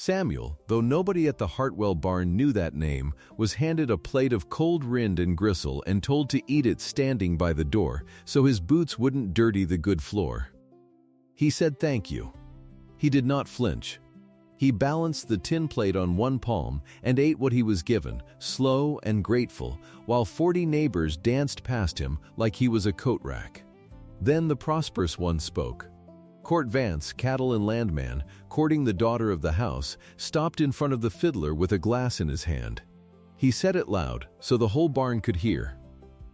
Samuel, though nobody at the Hartwell barn knew that name, was handed a plate of cold rind and gristle and told to eat it standing by the door so his boots wouldn't dirty the good floor. He said thank you. He did not flinch. He balanced the tin plate on one palm and ate what he was given, slow and grateful, while 40 neighbors danced past him like he was a coat rack. Then the prosperous one spoke. Court Vance, cattle and landman, courting the daughter of the house, stopped in front of the fiddler with a glass in his hand. He said it loud, so the whole barn could hear.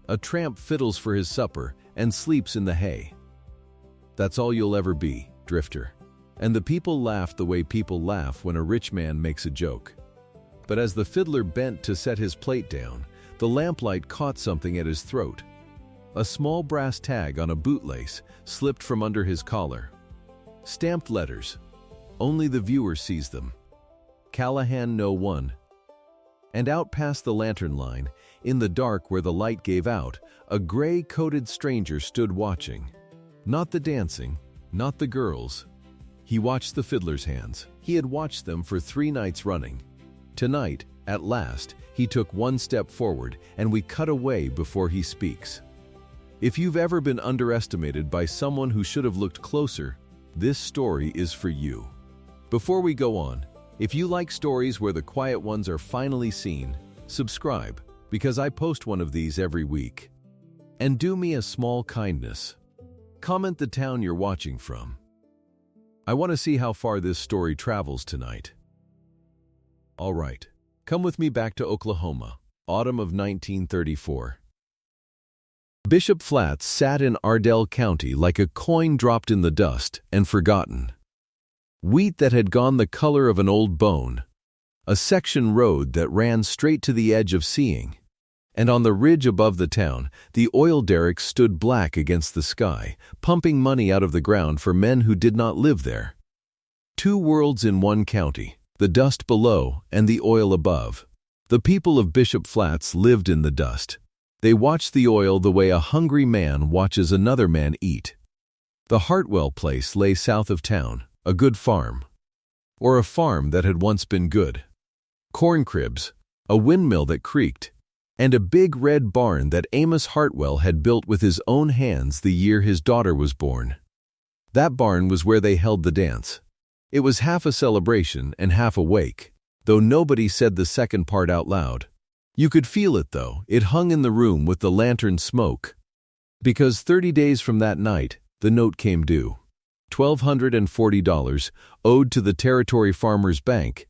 A tramp fiddles for his supper and sleeps in the hay. That's all you'll ever be, drifter. And the people laughed the way people laugh when a rich man makes a joke. But as the fiddler bent to set his plate down, the lamplight caught something at his throat. A small brass tag on a bootlace slipped from under his collar. Stamped letters. Only the viewer sees them. Callahan No. 1. And out past the lantern line, in the dark where the light gave out, a gray-coated stranger stood watching. Not the dancing, not the girls. He watched the fiddler's hands. He had watched them for 3 nights running. Tonight, at last, he took one step forward, and we cut away before he speaks. If you've ever been underestimated by someone who should have looked closer, this story is for you. Before we go on, if you like stories where the quiet ones are finally seen, subscribe, because I post one of these every week. And do me a small kindness. Comment the town you're watching from. I want to see how far this story travels tonight. All right, come with me back to Oklahoma, autumn of 1934. Bishop Flats sat in Ardell County like a coin dropped in the dust and forgotten. Wheat that had gone the color of an old bone. A section road that ran straight to the edge of seeing. And on the ridge above the town, the oil derricks stood black against the sky, pumping money out of the ground for men who did not live there. 2 worlds in one county, the dust below and the oil above. The people of Bishop Flats lived in the dust. They watched the oil the way a hungry man watches another man eat. The Hartwell place lay south of town, a good farm. Or a farm that had once been good. Corn cribs, a windmill that creaked, and a big red barn that Amos Hartwell had built with his own hands the year his daughter was born. That barn was where they held the dance. It was half a celebration and half a wake, though nobody said the second part out loud. You could feel it, though. It hung in the room with the lantern smoke. Because 30 days from that night, the note came due. $1,240 owed to the Territory Farmers Bank,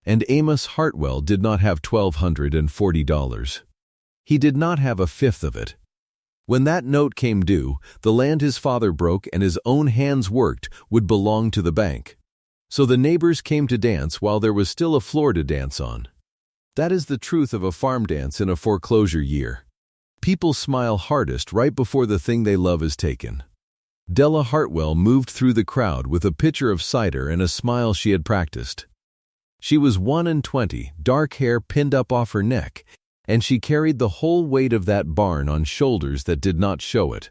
and Amos Hartwell did not have $1,240. He did not have a fifth of it. When that note came due, the land his father broke and his own hands worked would belong to the bank. So the neighbors came to dance while there was still a floor to dance on. That is the truth of a farm dance in a foreclosure year. People smile hardest right before the thing they love is taken. Della Hartwell moved through the crowd with a pitcher of cider and a smile she had practiced. She was 21, dark hair pinned up off her neck, and she carried the whole weight of that barn on shoulders that did not show it.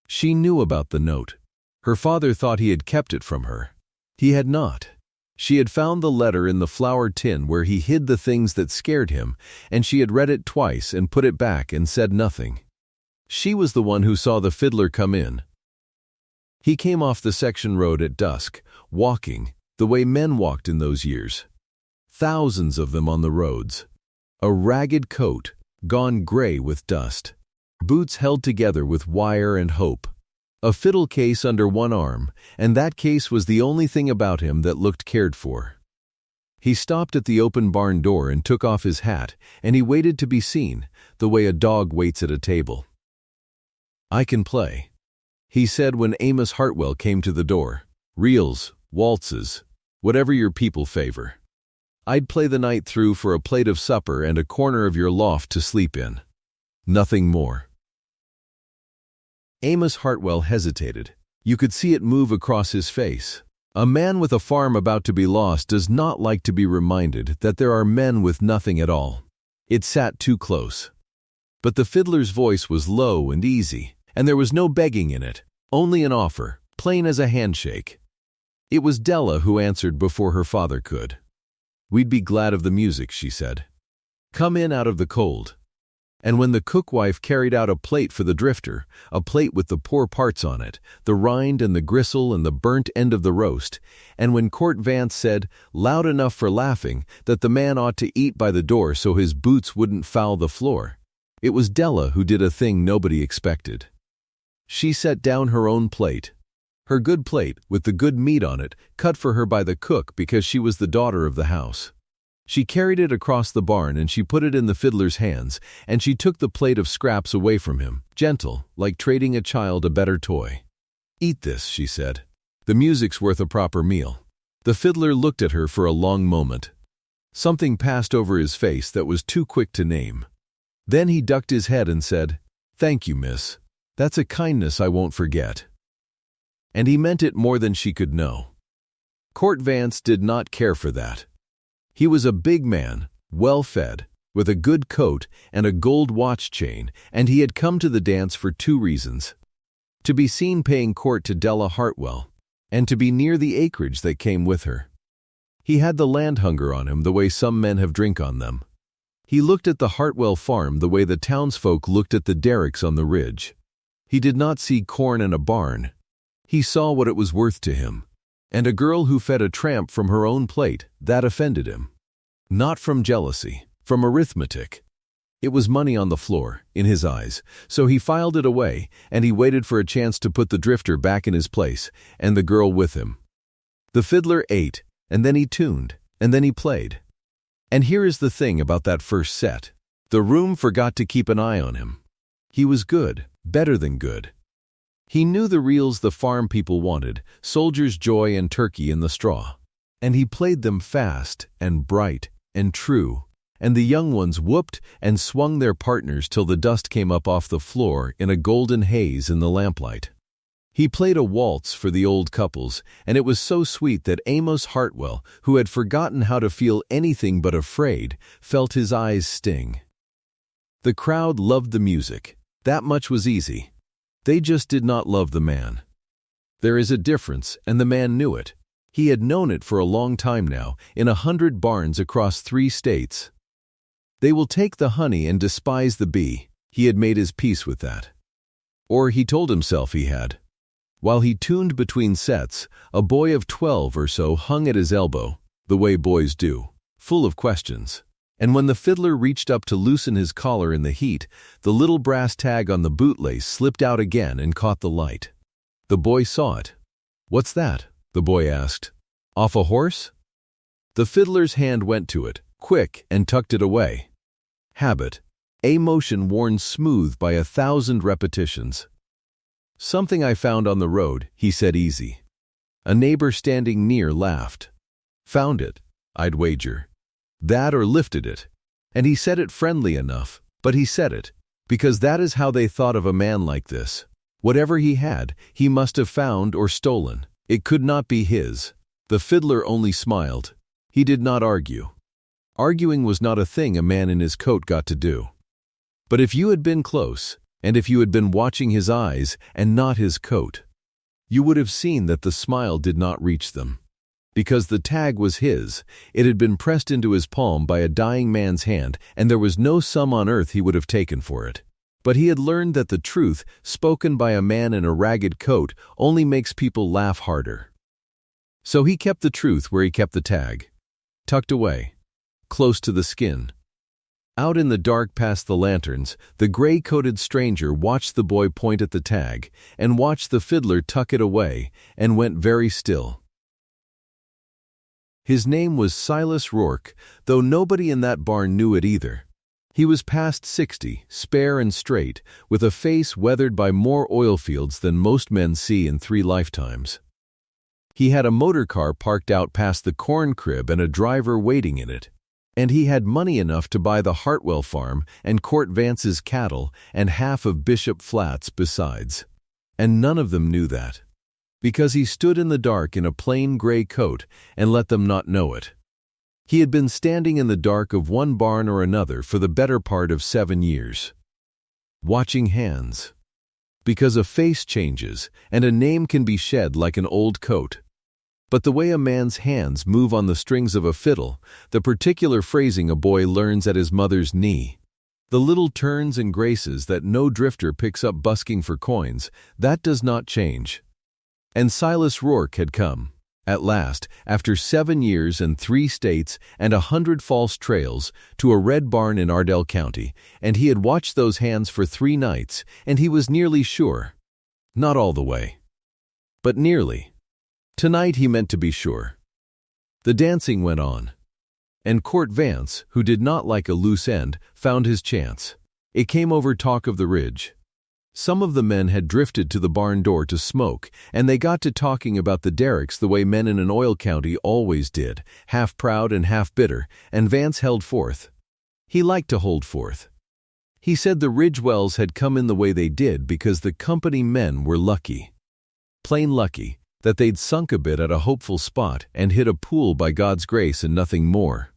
She knew about the note. Her father thought he had kept it from her. He had not. She had found the letter in the flour tin where he hid the things that scared him, and she had read it twice and put it back and said nothing. She was the one who saw the fiddler come in. He came off the section road at dusk, walking, the way men walked in those years. Thousands of them on the roads. A ragged coat, gone gray with dust. Boots held together with wire and hope. A fiddle case under one arm, and that case was the only thing about him that looked cared for. He stopped at the open barn door and took off his hat, and he waited to be seen, the way a dog waits at a table. "I can play," he said when Amos Hartwell came to the door. "Reels, waltzes, whatever your people favor. I'd play the night through for a plate of supper and a corner of your loft to sleep in. Nothing more." Amos Hartwell hesitated. You could see it move across his face. A man with a farm about to be lost does not like to be reminded that there are men with nothing at all. It sat too close. But the fiddler's voice was low and easy, and there was no begging in it, only an offer, plain as a handshake. It was Della who answered before her father could. We'd be glad of the music, she said. Come in out of the cold. And when the cookwife carried out a plate for the drifter, a plate with the poor parts on it, the rind and the gristle and the burnt end of the roast, and when Court Vance said, loud enough for laughing, that the man ought to eat by the door so his boots wouldn't foul the floor, it was Della who did a thing nobody expected. She set down her own plate. Her good plate, with the good meat on it, cut for her by the cook because she was the daughter of the house. She carried it across the barn and she put it in the fiddler's hands, and she took the plate of scraps away from him, gentle, like trading a child a better toy. Eat this, she said. The music's worth a proper meal. The fiddler looked at her for a long moment. Something passed over his face that was too quick to name. Then he ducked his head and said, Thank you, miss. That's a kindness I won't forget. And he meant it more than she could know. Court Vance did not care for that. He was a big man, well-fed, with a good coat and a gold watch chain, and he had come to the dance for 2 reasons. To be seen paying court to Della Hartwell, and to be near the acreage that came with her. He had the land hunger on him the way some men have drink on them. He looked at the Hartwell farm the way the townsfolk looked at the derricks on the ridge. He did not see corn in a barn. He saw what it was worth to him. And a girl who fed a tramp from her own plate, that offended him. Not from jealousy, from arithmetic. It was money on the floor, in his eyes, so he filed it away, and he waited for a chance to put the drifter back in his place, and the girl with him. The fiddler ate, and then he tuned, and then he played. And here is the thing about that first set. The room forgot to keep an eye on him. He was good, better than good. He knew the reels the farm people wanted, soldier's joy and turkey in the straw. And he played them fast and bright and true, and the young ones whooped and swung their partners till the dust came up off the floor in a golden haze in the lamplight. He played a waltz for the old couples, and it was so sweet that Amos Hartwell, who had forgotten how to feel anything but afraid, felt his eyes sting. The crowd loved the music. That much was easy. They just did not love the man. There is a difference, and the man knew it. He had known it for a long time now, in 100 barns across 3 states. They will take the honey and despise the bee. He had made his peace with that. Or he told himself he had. While he tuned between sets, a boy of 12 or so hung at his elbow, the way boys do, full of questions. And when the fiddler reached up to loosen his collar in the heat, the little brass tag on the bootlace slipped out again and caught the light. The boy saw it. "What's that?" the boy asked. "Off a horse?" The fiddler's hand went to it, quick, and tucked it away. Habit, a motion worn smooth by 1,000 repetitions. "Something I found on the road," he said easy. A neighbor standing near laughed. "Found it, I'd wager. That or lifted it." And he said it friendly enough, but he said it, because that is how they thought of a man like this. Whatever he had, he must have found or stolen. It could not be his. The fiddler only smiled. He did not argue. Arguing was not a thing a man in his coat got to do. But if you had been close, and if you had been watching his eyes and not his coat, you would have seen that the smile did not reach them. Because the tag was his, it had been pressed into his palm by a dying man's hand, and there was no sum on earth he would have taken for it. But he had learned that the truth, spoken by a man in a ragged coat, only makes people laugh harder. So he kept the truth where he kept the tag, tucked away, close to the skin. Out in the dark past the lanterns, the gray-coated stranger watched the boy point at the tag, and watched the fiddler tuck it away, and went very still. His name was Silas Rourke, though nobody in that barn knew it either. He was past 60, spare and straight, with a face weathered by more oil fields than most men see in 3 lifetimes. He had a motor car parked out past the corn crib and a driver waiting in it. And he had money enough to buy the Hartwell farm and Court Vance's cattle and half of Bishop Flats besides. And none of them knew that. Because he stood in the dark in a plain gray coat and let them not know it. He had been standing in the dark of one barn or another for the better part of 7 years. Watching hands. Because a face changes and a name can be shed like an old coat. But the way a man's hands move on the strings of a fiddle, the particular phrasing a boy learns at his mother's knee, the little turns and graces that no drifter picks up busking for coins, that does not change. And Silas Rourke had come, at last, after 7 years and 3 states and 100 false trails, to a red barn in Ardell County, and he had watched those hands for 3 nights, and he was nearly sure. Not all the way, but nearly. Tonight he meant to be sure. The dancing went on, and Court Vance, who did not like a loose end, found his chance. It came over talk of the ridge. Some of the men had drifted to the barn door to smoke, and they got to talking about the derricks the way men in an oil county always did, half proud and half bitter, and Vance held forth. He liked to hold forth. He said the Ridgewells had come in the way they did because the company men were lucky. Plain lucky, that they'd sunk a bit at a hopeful spot and hit a pool by God's grace and nothing more.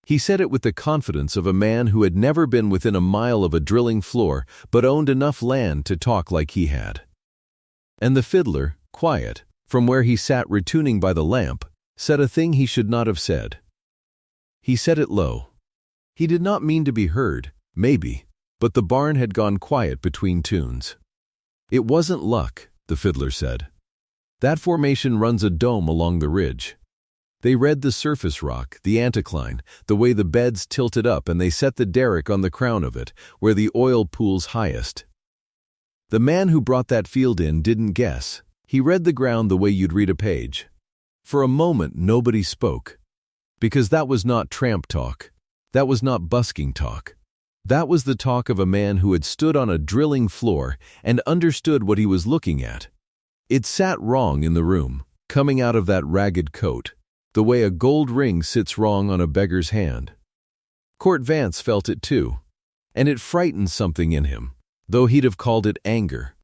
He said it with the confidence of a man who had never been within a mile of a drilling floor but owned enough land to talk like he had. And the fiddler, quiet, from where he sat retuning by the lamp, said a thing he should not have said. He said it low. He did not mean to be heard, maybe, but the barn had gone quiet between tunes. It wasn't luck, the fiddler said. That formation runs a dome along the ridge. They read the surface rock, the anticline, the way the beds tilted up, and they set the derrick on the crown of it, where the oil pool's highest. The man who brought that field in didn't guess. He read the ground the way you'd read a page. For a moment nobody spoke, because that was not tramp talk. That was not busking talk. That was the talk of a man who had stood on a drilling floor and understood what he was looking at. It sat wrong in the room, coming out of that ragged coat, the way a gold ring sits wrong on a beggar's hand. Court Vance felt it too, and it frightened something in him, though he'd have called it anger.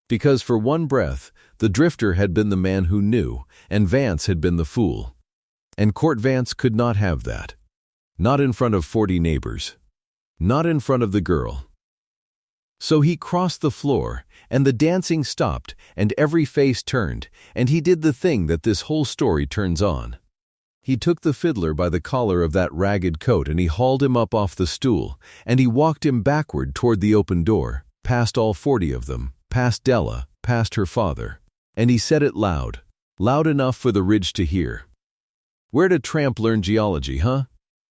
Because for one breath, the drifter had been the man who knew, and Vance had been the fool. And Court Vance could not have that. Not in front of 40 neighbors. Not in front of the girl. So he crossed the floor, and the dancing stopped, and every face turned, and he did the thing that this whole story turns on. He took the fiddler by the collar of that ragged coat, and he hauled him up off the stool, and he walked him backward toward the open door, past all 40 of them, past Della, past her father. And he said it loud, loud enough for the ridge to hear. Where did Tramp learn geology, huh?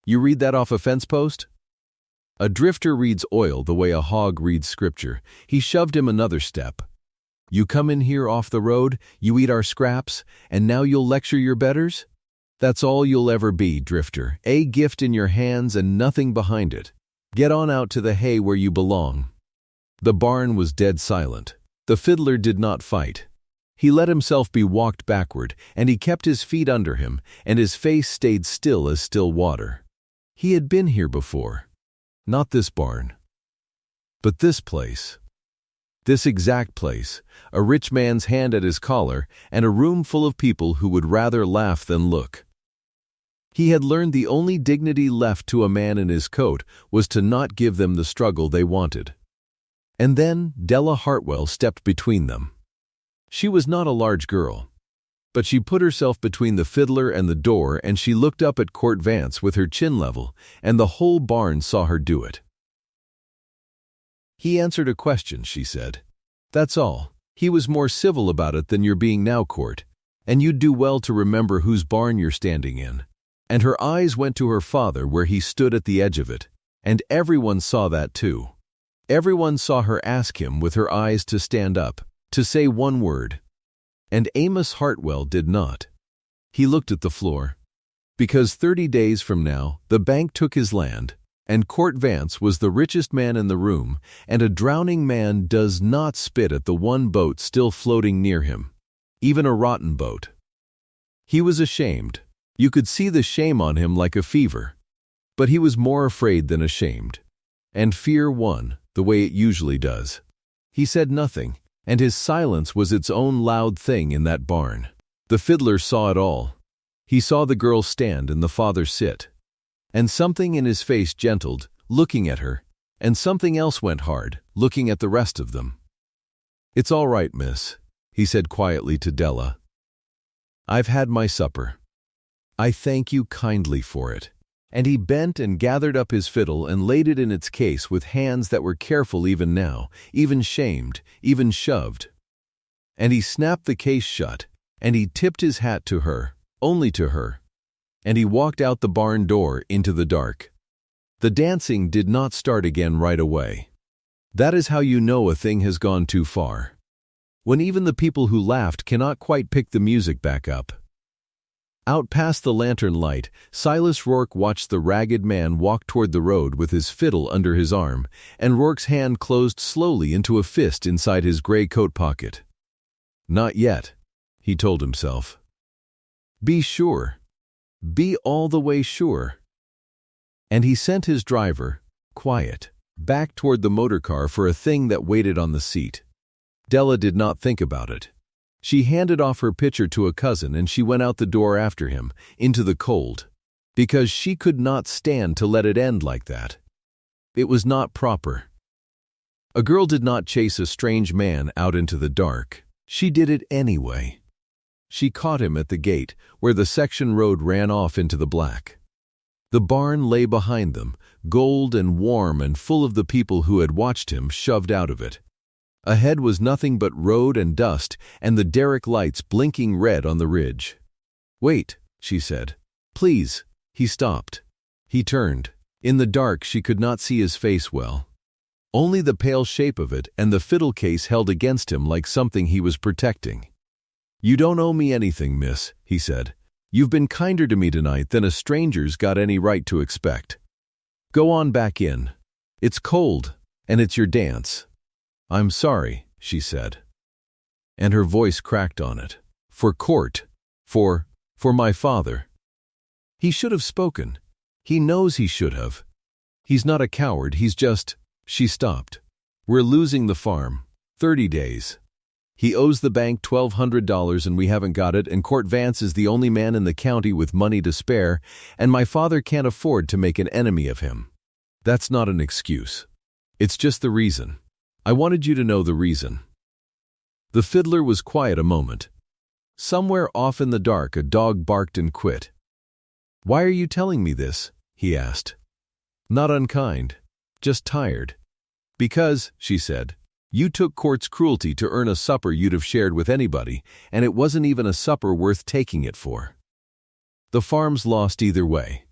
You read that off a fence post? A drifter reads oil the way a hog reads scripture. He shoved him another step. You come in here off the road, you eat our scraps, and now you'll lecture your betters? That's all you'll ever be, drifter. A gift in your hands and nothing behind it. Get on out to the hay where you belong. The barn was dead silent. The fiddler did not fight. He let himself be walked backward, and he kept his feet under him, and his face stayed still as still water. He had been here before. Not this barn, but this place. This exact place, a rich man's hand at his collar, and a room full of people who would rather laugh than look. He had learned the only dignity left to a man in his coat was to not give them the struggle they wanted. And then Della Hartwell stepped between them. She was not a large girl, but she put herself between the fiddler and the door, and she looked up at Court Vance with her chin level, and the whole barn saw her do it. He answered a question, she said. That's all. He was more civil about it than you're being now, Court, and you'd do well to remember whose barn you're standing in. And her eyes went to her father where he stood at the edge of it, and everyone saw that too. Everyone saw her ask him with her eyes to stand up, to say one word. And Amos Hartwell did not. He looked at the floor. Because 30 days from now, the bank took his land, and Court Vance was the richest man in the room, and a drowning man does not spit at the one boat still floating near him, even a rotten boat. He was ashamed. You could see the shame on him like a fever. But he was more afraid than ashamed. And fear won, the way it usually does. He said nothing, and his silence was its own loud thing in that barn. The fiddler saw it all. He saw the girl stand and the father sit. And something in his face gentled, looking at her, and something else went hard, looking at the rest of them. It's all right, miss, he said quietly to Della. I've had my supper. I thank you kindly for it." And he bent and gathered up his fiddle and laid it in its case with hands that were careful even now, even shamed, even shoved. And he snapped the case shut, and he tipped his hat to her, only to her. And he walked out the barn door into the dark. The dancing did not start again right away. That is how you know a thing has gone too far. When even the people who laughed cannot quite pick the music back up. Out past the lantern light, Silas Rourke watched the ragged man walk toward the road with his fiddle under his arm, and Rourke's hand closed slowly into a fist inside his gray coat pocket. "Not yet," he told himself. "Be sure. Be all the way sure." And he sent his driver, quiet, back toward the motor car for a thing that waited on the seat. Della did not think about it. She handed off her pitcher to a cousin and she went out the door after him, into the cold, because she could not stand to let it end like that. It was not proper. A girl did not chase a strange man out into the dark. She did it anyway. She caught him at the gate, where the section road ran off into the black. The barn lay behind them, gold and warm and full of the people who had watched him shoved out of it. Ahead was nothing but road and dust and the derrick lights blinking red on the ridge. "Wait," she said. "Please." He stopped. He turned. In the dark she could not see his face well. Only the pale shape of it and the fiddle case held against him like something he was protecting. "You don't owe me anything, miss," he said. "You've been kinder to me tonight than a stranger's got any right to expect. Go on back in. It's cold, and it's your dance." "I'm sorry," she said. And her voice cracked on it. "For court. For my father." He should have spoken. He knows he should have. He's not a coward, he's just... She stopped. "We're losing the farm. 30 days. He owes the bank $1,200 and we haven't got it, and Court Vance is the only man in the county with money to spare, and my father can't afford to make an enemy of him. That's not an excuse. It's just the reason. I wanted you to know the reason." The fiddler was quiet a moment. Somewhere off in the dark a dog barked and quit. "Why are you telling me this?" he asked. "Not unkind, just tired." "Because," she said, "you took Court's cruelty to earn a supper you'd have shared with anybody, and it wasn't even a supper worth taking it for. The farm's lost either way.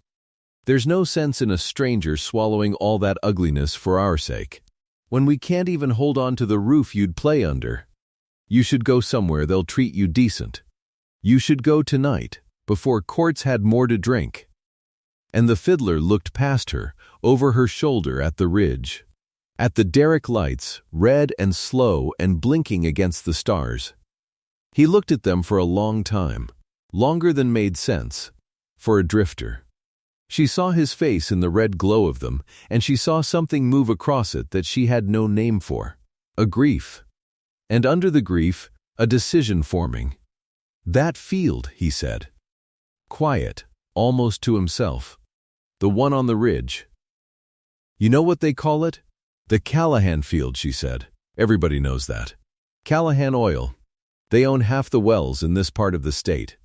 There's no sense in a stranger swallowing all that ugliness for our sake. When we can't even hold on to the roof you'd play under. You should go somewhere they'll treat you decent. You should go tonight, before Court's had more to drink." And the fiddler looked past her, over her shoulder at the ridge. At the derrick lights, red and slow and blinking against the stars. He looked at them for a long time, longer than made sense, for a drifter. She saw his face in the red glow of them, and she saw something move across it that she had no name for. A grief. And under the grief, a decision forming. "That field," he said. Quiet, almost to himself. "The one on the ridge. You know what they call it? The Callahan field," she said. "Everybody knows that. Callahan Oil. They own half the wells in this part of the state."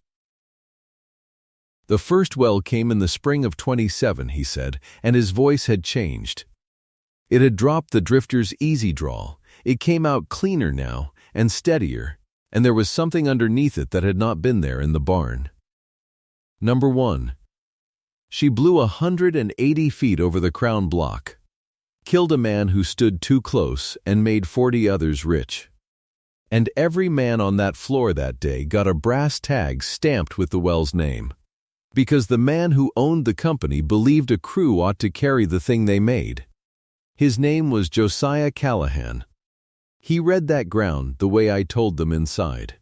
"The first well came in the spring of 27, he said, and his voice had changed. It had dropped the drifter's easy drawl. It came out cleaner now, and steadier, and there was something underneath it that had not been there in the barn. Number 1. She blew 180 feet over the crown block, killed a man who stood too close, and made 40 others rich. And every man on that floor that day got a brass tag stamped with the well's name. Because the man who owned the company believed a crew ought to carry the thing they made. His name was Josiah Callahan. He read that ground the way I told them inside.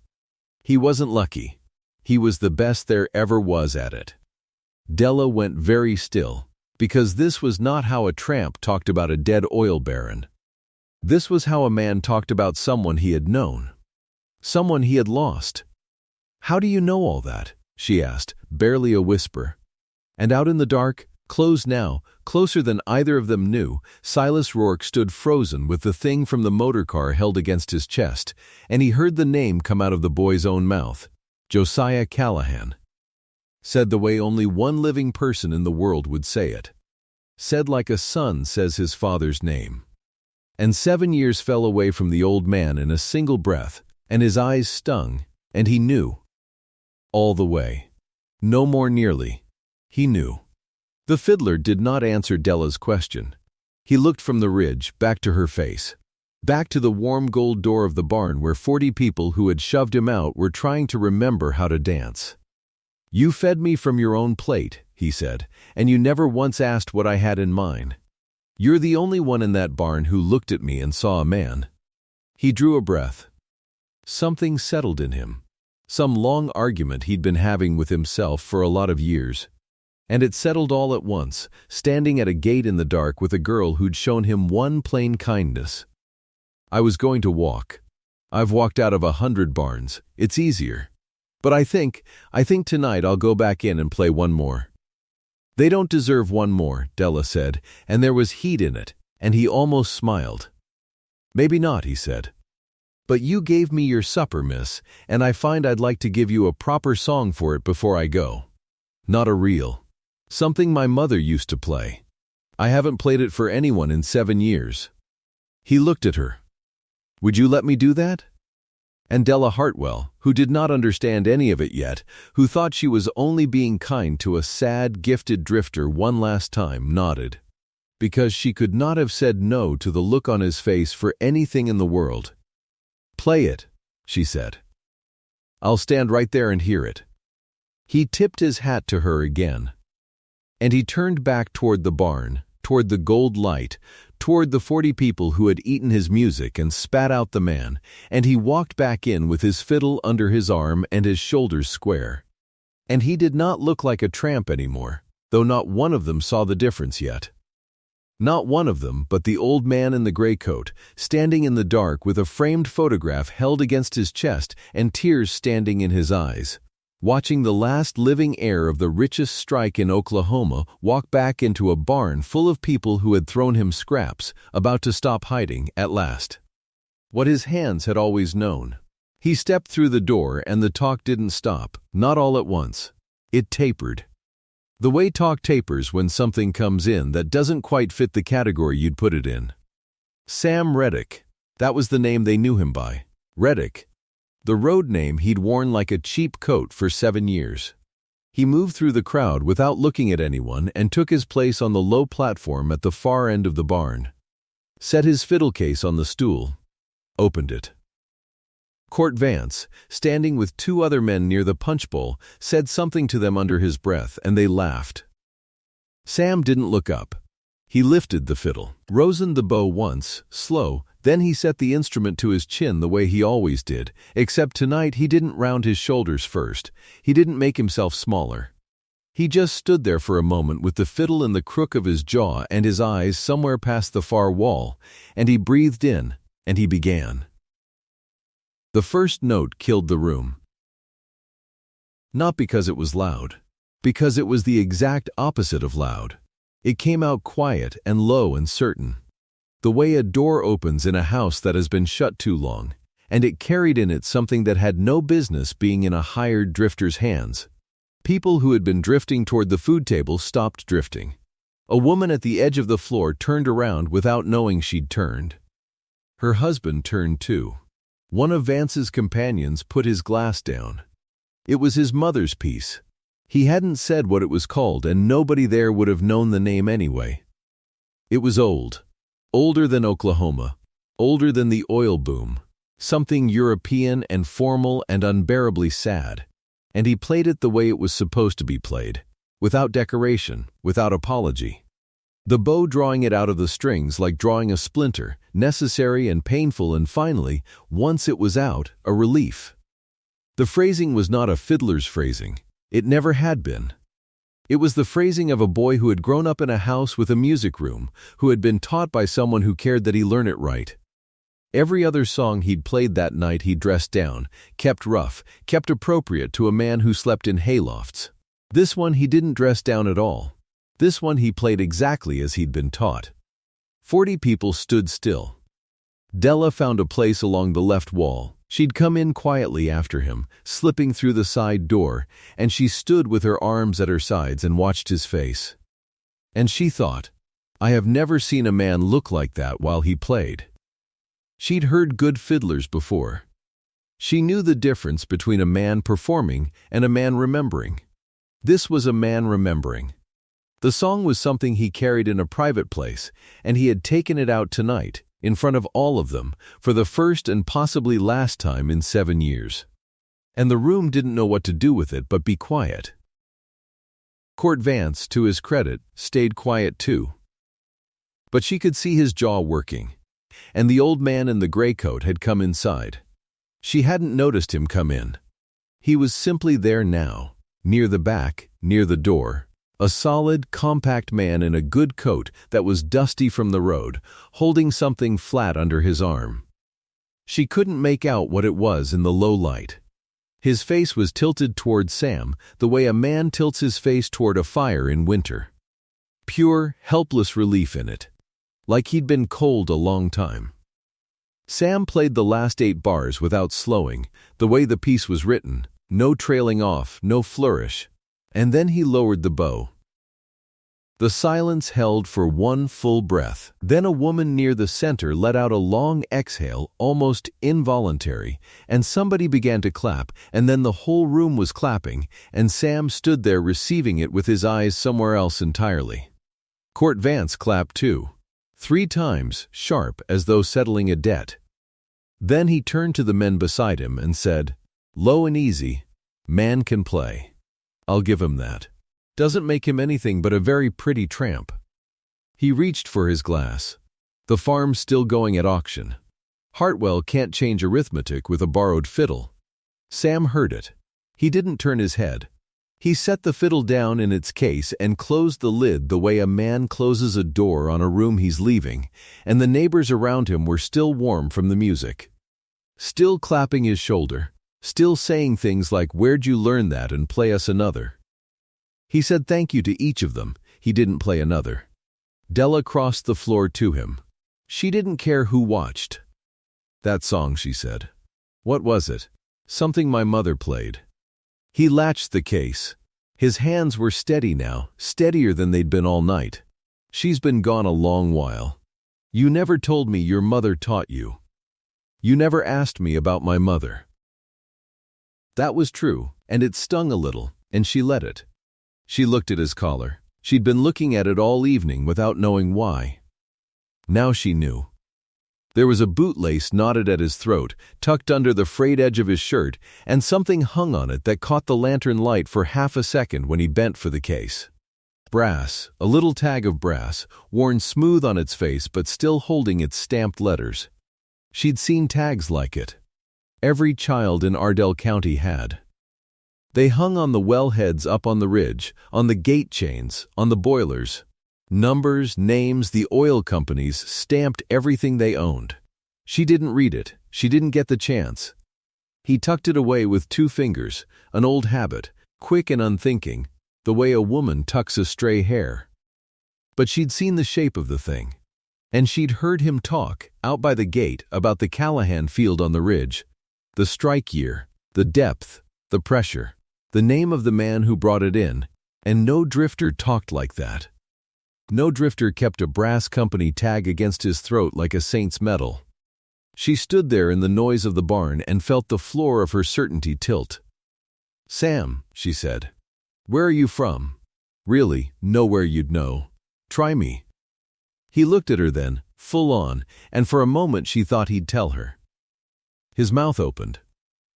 He wasn't lucky. He was the best there ever was at it." Della went very still, because this was not how a tramp talked about a dead oil baron. This was how a man talked about someone he had known. Someone he had lost. "How do you know all that?" she asked, barely a whisper. And out in the dark, closed now, closer than either of them knew, Silas Rourke stood frozen with the thing from the motor car held against his chest, and he heard the name come out of the boy's own mouth. Josiah Callahan. Said the way only one living person in the world would say it. Said like a son says his father's name. And 7 years fell away from the old man in a single breath, and his eyes stung, and he knew. All the way. No more nearly. He knew. The fiddler did not answer Della's question. He looked from the ridge, back to her face. Back to the warm gold door of the barn where 40 people who had shoved him out were trying to remember how to dance. "You fed me from your own plate," he said, "and you never once asked what I had in mine. You're the only one in that barn who looked at me and saw a man." He drew a breath. Something settled in him. Some long argument he'd been having with himself for a lot of years. And it settled all at once, standing at a gate in the dark with a girl who'd shown him one plain kindness. "I was going to walk. I've walked out of 100 barns. It's easier. But I think tonight I'll go back in and play one more." "They don't deserve one more," Della said, and there was heat in it, and he almost smiled. "Maybe not," he said. "But you gave me your supper, miss, and I find I'd like to give you a proper song for it before I go. Not a reel. Something my mother used to play. I haven't played it for anyone in 7 years." He looked at her. "Would you let me do that?" And Della Hartwell, who did not understand any of it yet, who thought she was only being kind to a sad, gifted drifter one last time, nodded. Because she could not have said no to the look on his face for anything in the world. "Play it," she said. "I'll stand right there and hear it." He tipped his hat to her again. And he turned back toward the barn, toward the gold light, toward the 40 people who had eaten his music and spat out the man, and he walked back in with his fiddle under his arm and his shoulders square. And he did not look like a tramp anymore, though not one of them saw the difference yet. Not one of them, but the old man in the gray coat, standing in the dark with a framed photograph held against his chest and tears standing in his eyes, watching the last living heir of the richest strike in Oklahoma walk back into a barn full of people who had thrown him scraps, about to stop hiding at last. What his hands had always known. He stepped through the door and the talk didn't stop, not all at once. It tapered. The way talk tapers when something comes in that doesn't quite fit the category you'd put it in. Sam Reddick. That was the name they knew him by. Reddick. The road name he'd worn like a cheap coat for 7 years. He moved through the crowd without looking at anyone and took his place on the low platform at the far end of the barn. Set his fiddle case on the stool. Opened it. Court Vance, standing with 2 other men near the punch bowl, said something to them under his breath, and they laughed. Sam didn't look up. He lifted the fiddle, rosined the bow once, slow, then he set the instrument to his chin the way he always did, except tonight he didn't round his shoulders first. He didn't make himself smaller. He just stood there for a moment with the fiddle in the crook of his jaw and his eyes somewhere past the far wall, and he breathed in, and he began. The first note killed the room. Not because it was loud, because it was the exact opposite of loud. It came out quiet and low and certain. The way a door opens in a house that has been shut too long, and it carried in it something that had no business being in a hired drifter's hands. People who had been drifting toward the food table stopped drifting. A woman at the edge of the floor turned around without knowing she'd turned. Her husband turned too. One of Vance's companions put his glass down. It was his mother's piece. He hadn't said what it was called, and nobody there would have known the name anyway. It was old. Older than Oklahoma. Older than the oil boom. Something European and formal and unbearably sad. And he played it the way it was supposed to be played. Without decoration, without apology. The bow drawing it out of the strings like drawing a splinter, necessary and painful, and finally, once it was out, a relief. The phrasing was not a fiddler's phrasing. It never had been. It was the phrasing of a boy who had grown up in a house with a music room, who had been taught by someone who cared that he learn it right. Every other song he'd played that night he dressed down, kept rough, kept appropriate to a man who slept in haylofts. This one he didn't dress down at all. This one he played exactly as he'd been taught. 40 people stood still. Della found a place along the left wall, She'd come in quietly after him, slipping through the side door, and she stood with her arms at her sides and watched his face. And she thought, I have never seen a man look like that while he played. She'd heard good fiddlers before. She knew the difference between a man performing and a man remembering. This was a man remembering. The song was something he carried in a private place, and he had taken it out tonight, in front of all of them, for the first and possibly last time in 7 years. And the room didn't know what to do with it but be quiet. Court Vance, to his credit, stayed quiet too. But she could see his jaw working, and the old man in the gray coat had come inside. She hadn't noticed him come in. He was simply there now, near the back, near the door, a solid, compact man in a good coat that was dusty from the road, holding something flat under his arm. She couldn't make out what it was in the low light. His face was tilted toward Sam, the way a man tilts his face toward a fire in winter. Pure, helpless relief in it, like he'd been cold a long time. Sam played the last 8 bars without slowing, the way the piece was written, no trailing off, no flourish, and then he lowered the bow. The silence held for one full breath. Then a woman near the center let out a long exhale, almost involuntary, and somebody began to clap, and then the whole room was clapping, and Sam stood there receiving it with his eyes somewhere else entirely. Court Vance clapped too, 3 times, sharp as though settling a debt. Then he turned to the men beside him and said, "Low and easy, man can play. I'll give him that. Doesn't make him anything but a very pretty tramp." He reached for his glass. The farm's still going at auction. Hartwell can't change arithmetic with a borrowed fiddle. Sam heard it. He didn't turn his head. He set the fiddle down in its case and closed the lid the way a man closes a door on a room he's leaving, and the neighbors around him were still warm from the music. Still clapping his shoulder, still saying things like, "Where'd you learn that, and play us another?" He said thank you to each of them. He didn't play another. Della crossed the floor to him. She didn't care who watched. "That song," she said. "What was it?" "Something my mother played." He latched the case. His hands were steady now, steadier than they'd been all night. "She's been gone a long while. You never told me your mother taught you. You never asked me about my mother." That was true, and it stung a little, and she let it. She looked at his collar. She'd been looking at it all evening without knowing why. Now she knew. There was a bootlace knotted at his throat, tucked under the frayed edge of his shirt, and something hung on it that caught the lantern light for half a second when he bent for the case. Brass, a little tag of brass, worn smooth on its face but still holding its stamped letters. She'd seen tags like it. Every child in Ardell County had. They hung on the wellheads up on the ridge, on the gate chains, on the boilers. Numbers, names, the oil companies stamped everything they owned. She didn't read it. She didn't get the chance. He tucked it away with 2 fingers, an old habit, quick and unthinking, the way a woman tucks a stray hair. But she'd seen the shape of the thing. And she'd heard him talk, out by the gate, about the Callahan field on the ridge. The strike year, the depth, the pressure, the name of the man who brought it in, and no drifter talked like that. No drifter kept a brass company tag against his throat like a saint's medal. She stood there in the noise of the barn and felt the floor of her certainty tilt. "Sam," she said, "where are you from? Really, nowhere you'd know. Try me." He looked at her then, full on, and for a moment she thought he'd tell her. His mouth opened.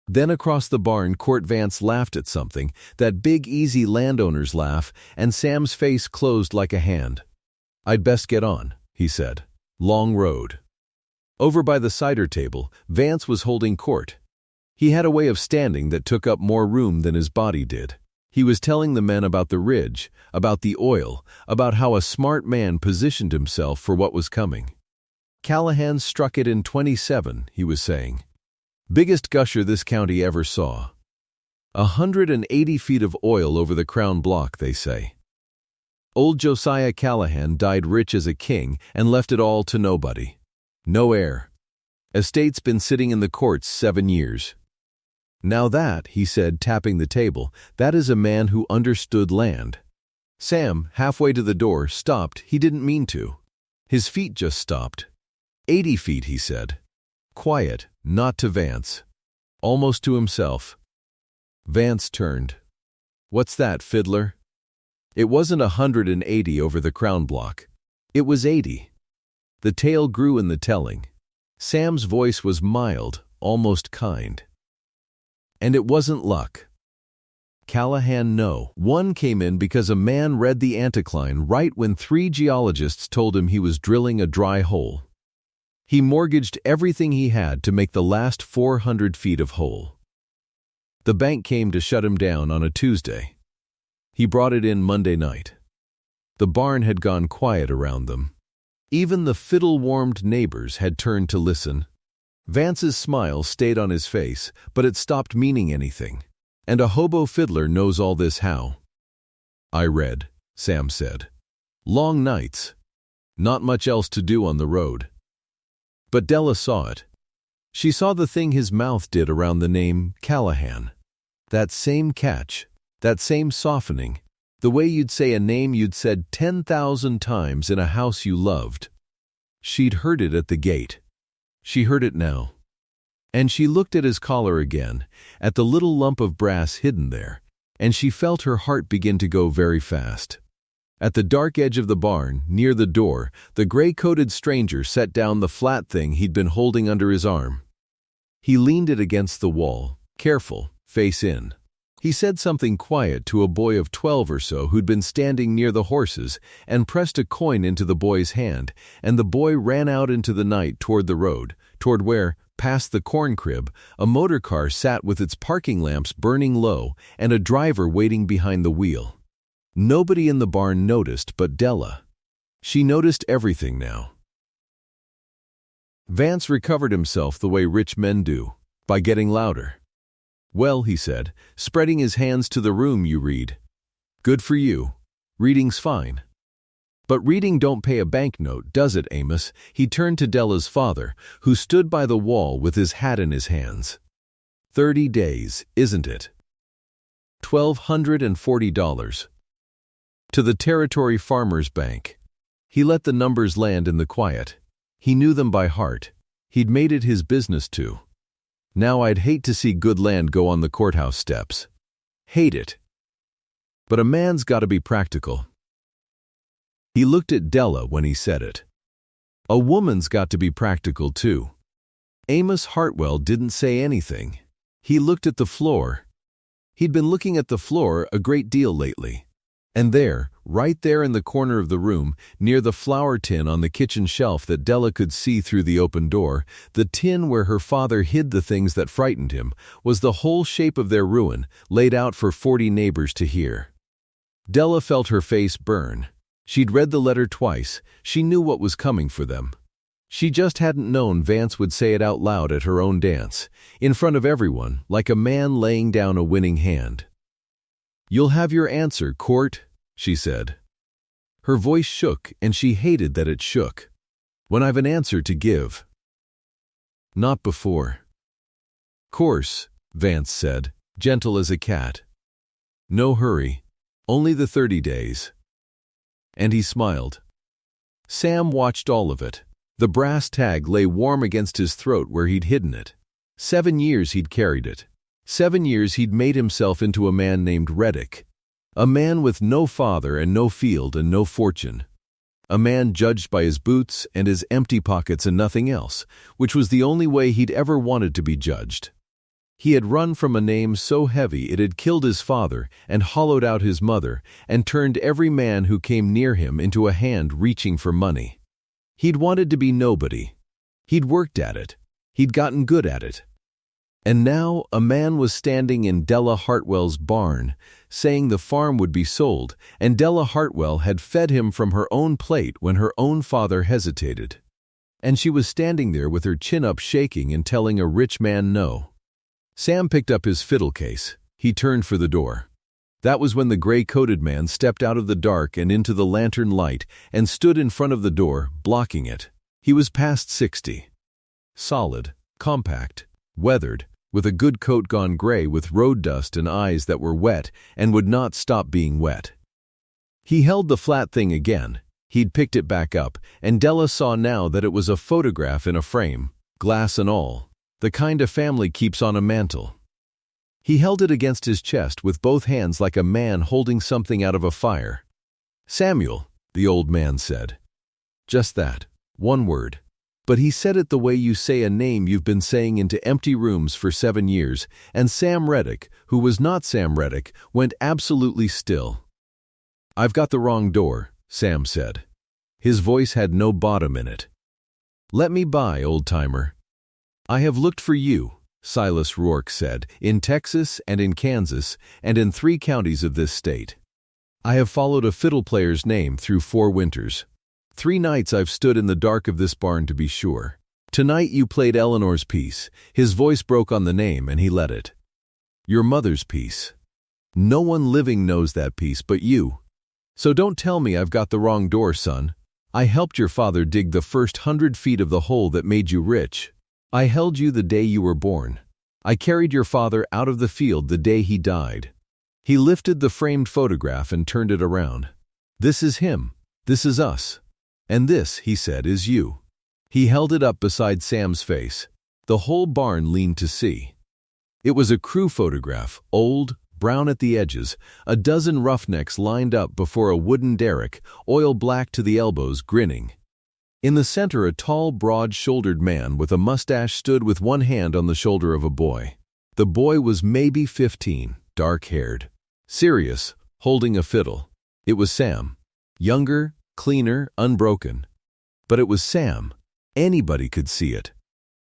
Then across the barn, Court Vance laughed at something, that big, easy landowner's laugh, and Sam's face closed like a hand. "I'd best get on," he said. "Long road." Over by the cider table, Vance was holding court. He had a way of standing that took up more room than his body did. He was telling the men about the ridge, about the oil, about how a smart man positioned himself for what was coming. "Callahan struck it in 27, he was saying. "Biggest gusher this county ever saw. 180 feet of oil over the crown block, they say. Old Josiah Callahan died rich as a king and left it all to nobody. No heir. Estate's been sitting in the courts 7 years. Now that, he said, tapping the table, that is a man who understood land. Sam, halfway to the door, stopped. He didn't mean to. His feet just stopped. 80 feet, he said. Quiet, not to Vance. Almost to himself. Vance turned. What's that, Fiddler? It wasn't 180 over the crown block. It was 80. The tale grew in the telling. Sam's voice was mild, almost kind. And it wasn't luck. Callahan, no. One came in because a man read the anticline right when 3 geologists told him he was drilling a dry hole. He mortgaged everything he had to make the last 400 feet of hole. The bank came to shut him down on a Tuesday. He brought it in Monday night. The barn had gone quiet around them. Even the fiddle-warmed neighbors had turned to listen. Vance's smile stayed on his face, but it stopped meaning anything. And a hobo fiddler knows all this how. I read, Sam said. Long nights. Not much else to do on the road. But Della saw it. She saw the thing his mouth did around the name Callahan. That same catch, that same softening, the way you'd say a name you'd said 10,000 times in a house you loved. She'd heard it at the gate. She heard it now. And she looked at his collar again, at the little lump of brass hidden there, and she felt her heart begin to go very fast. At the dark edge of the barn, near the door, the gray-coated stranger set down the flat thing he'd been holding under his arm. He leaned it against the wall, careful, face in. He said something quiet to a boy of 12 or so who'd been standing near the horses and pressed a coin into the boy's hand, and the boy ran out into the night toward the road, toward where, past the corn crib, a motor car sat with its parking lamps burning low and a driver waiting behind the wheel. Nobody in the barn noticed but Della. She noticed everything now. Vance recovered himself the way rich men do, by getting louder. Well, he said, spreading his hands to the room, you read. Good for you. Reading's fine. But reading don't pay a banknote, does it, Amos? He turned to Della's father, who stood by the wall with his hat in his hands. 30 days, isn't it? $1,240. To the Territory Farmers Bank. He let the numbers land in the quiet. He knew them by heart. He'd made it his business to. Now I'd hate to see good land go on the courthouse steps. Hate it. But a man's got to be practical. He looked at Della when he said it. A woman's got to be practical too. Amos Hartwell didn't say anything. He looked at the floor. He'd been looking at the floor a great deal lately. And there, right there in the corner of the room, near the flour tin on the kitchen shelf that Della could see through the open door, the tin where her father hid the things that frightened him, was the whole shape of their ruin, laid out for 40 neighbors to hear. Della felt her face burn. She'd read the letter twice. She knew what was coming for them. She just hadn't known Vance would say it out loud at her own dance, in front of everyone, like a man laying down a winning hand. You'll have your answer, Court, she said. Her voice shook, and she hated that it shook. When I've an answer to give. Not before. Course, Vance said, gentle as a cat. No hurry. Only the 30 days. And he smiled. Sam watched all of it. The brass tag lay warm against his throat where he'd hidden it. 7 years he'd carried it. 7 years he'd made himself into a man named Reddick. A man with no father and no field and no fortune. A man judged by his boots and his empty pockets and nothing else, which was the only way he'd ever wanted to be judged. He had run from a name so heavy it had killed his father and hollowed out his mother and turned every man who came near him into a hand reaching for money. He'd wanted to be nobody. He'd worked at it. He'd gotten good at it. And now a man was standing in Della Hartwell's barn, saying the farm would be sold, and Della Hartwell had fed him from her own plate when her own father hesitated. And she was standing there with her chin up shaking and telling a rich man no. Sam picked up his fiddle case. He turned for the door. That was when the gray-coated man stepped out of the dark and into the lantern light and stood in front of the door, blocking it. He was past 60. Solid, compact, weathered, with a good coat gone gray with road dust and eyes that were wet and would not stop being wet. He held the flat thing again. He'd picked it back up, and Della saw now that it was a photograph in a frame, glass and all, the kind a family keeps on a mantel. He held it against his chest with both hands like a man holding something out of a fire. "Samuel," the old man said. Just that, one word. But he said it the way you say a name you've been saying into empty rooms for 7 years, and Sam Reddick, who was not Sam Reddick, went absolutely still. "I've got the wrong door," Sam said. His voice had no bottom in it. "Let me by, old-timer." "I have looked for you," Silas Rourke said, "in Texas and in Kansas and in 3 counties of this state. I have followed a fiddle player's name through 4 winters. 3 nights I've stood in the dark of this barn to be sure. Tonight you played Eleanor's piece." His voice broke on the name and he let it. "Your mother's piece. No one living knows that piece but you. So don't tell me I've got the wrong door, son. I helped your father dig the first 100 feet of the hole that made you rich. I held you the day you were born. I carried your father out of the field the day he died." He lifted the framed photograph and turned it around. "This is him. This is us. And this," he said, "is you." He held it up beside Sam's face. The whole barn leaned to see. It was a crew photograph, old, brown at the edges, a dozen roughnecks lined up before a wooden derrick, oil black to the elbows, grinning. In the center, a tall, broad-shouldered man with a mustache stood with one hand on the shoulder of a boy. The boy was maybe 15, dark-haired, serious, holding a fiddle. It was Sam. Younger, cleaner, unbroken. But it was Sam. Anybody could see it.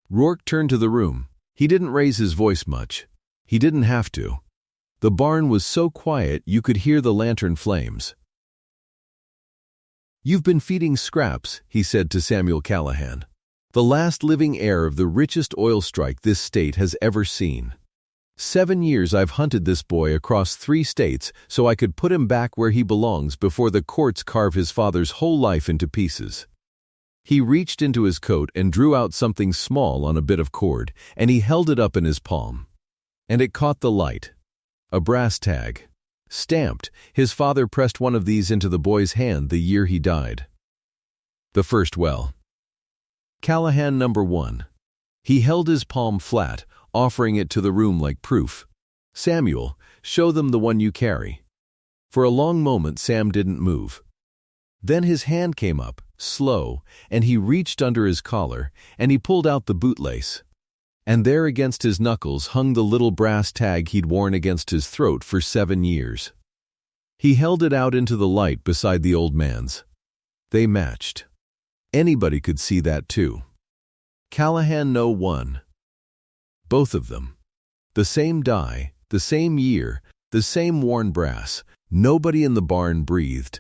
Rourke turned to the room. He didn't raise his voice much. He didn't have to. The barn was so quiet you could hear the lantern flames. "You've been feeding scraps," he said to Samuel Callahan. "The last living heir of the richest oil strike this state has ever seen. 7 years I've hunted this boy across 3 states so I could put him back where he belongs before the courts carve his father's whole life into pieces." He reached into his coat and drew out something small on a bit of cord, and he held it up in his palm. And it caught the light. A brass tag. Stamped, his father pressed one of these into the boy's hand the year he died. The first well. Callahan number 1. He held his palm flat, offering it to the room like proof. "Samuel, show them the one you carry." For a long moment Sam didn't move. Then his hand came up, slow, and he reached under his collar, and he pulled out the bootlace. And there against his knuckles hung the little brass tag he'd worn against his throat for 7 years. He held it out into the light beside the old man's. They matched. Anybody could see that too. Callahan No. 1. Both of them. The same die, the same year, the same worn brass. Nobody in the barn breathed.